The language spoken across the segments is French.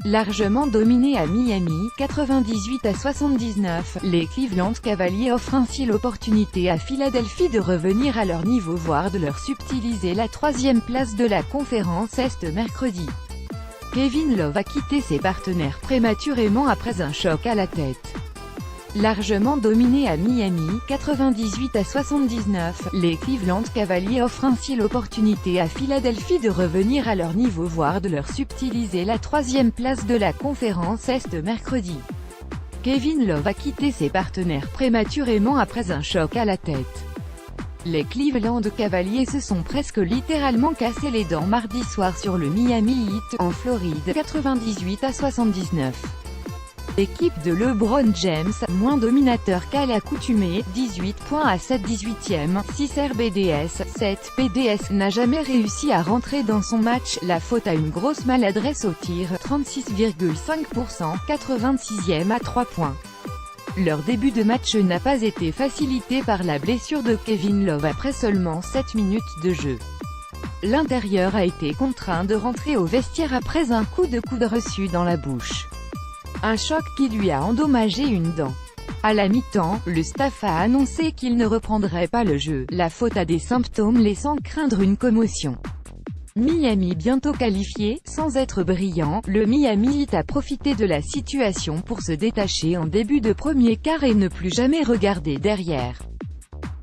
Largement dominé à Miami, 98-79, les Cleveland Cavaliers offrent ainsi l'opportunité à Philadelphie de revenir à leur niveau voire de leur subtiliser la troisième place de la conférence Est mercredi. Kevin Love a quitté ses partenaires prématurément après un choc à la tête. Largement dominé à Miami, 98-79, les Cleveland Cavaliers offrent ainsi l'opportunité à Philadelphie de revenir à leur niveau voire de leur subtiliser la troisième place de la conférence Est mercredi. Kevin Love a quitté ses partenaires prématurément après un choc à la tête. Les Cleveland Cavaliers se sont presque littéralement cassé les dents mardi soir sur le Miami Heat, en Floride, 98-79. L'équipe de LeBron James, moins dominateur qu'à l'accoutumée, 18 points à 7 18e, 6 RBDS, 7 PDS, n'a jamais réussi à rentrer dans son match, la faute à une grosse maladresse au tir, 36,5%, 86e à 3 points. Leur début de match n'a pas été facilité par la blessure de Kevin Love après seulement 7 minutes de jeu. L'intérieur a été contraint de rentrer au vestiaire après un coup de coude reçu dans la bouche. Un choc qui lui a endommagé une dent. À la mi-temps, le staff a annoncé qu'il ne reprendrait pas le jeu, la faute à des symptômes laissant craindre une commotion. Miami bientôt qualifié, sans être brillant, le Miami Heat a profité de la situation pour se détacher en début de premier quart et ne plus jamais regarder derrière.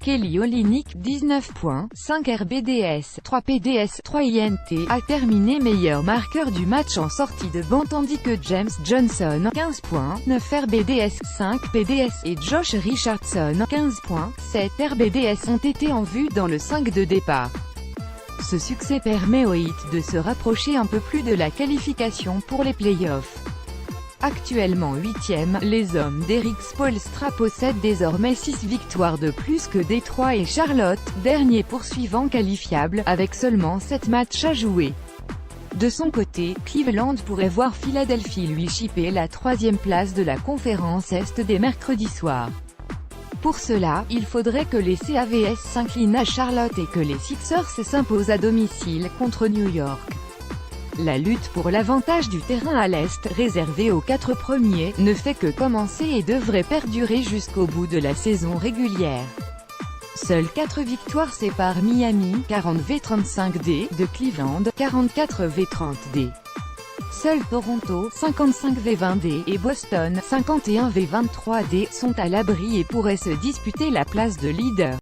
Kelly Olynyk, 19 points, 5 RBDS, 3 PDS, 3 INT, a terminé meilleur marqueur du match en sortie de banc tandis que James Johnson, 15 points, 9 RBDS, 5 PDS, et Josh Richardson, 15 points, 7 RBDS ont été en vue dans le 5 de départ. Ce succès permet au Heat de se rapprocher un peu plus de la qualification pour les playoffs. Actuellement 8e, les hommes d'Eric Spoelstra possèdent désormais 6 victoires de plus que Détroit et Charlotte, dernier poursuivant qualifiable, avec seulement 7 matchs à jouer. De son côté, Cleveland pourrait voir Philadelphie lui chipper la troisième place de la conférence Est dès mercredi soir. Pour cela, il faudrait que les Cavs s'inclinent à Charlotte et que les Sixers s'imposent à domicile contre New York. La lutte pour l'avantage du terrain à l'Est, réservé aux 4 premiers, ne fait que commencer et devrait perdurer jusqu'au bout de la saison régulière. Seules 4 victoires séparent Miami, 40-35D, de Cleveland, 44-30D. Seuls Toronto, 55-20D, et Boston, 51-23D, sont à l'abri et pourraient se disputer la place de leader.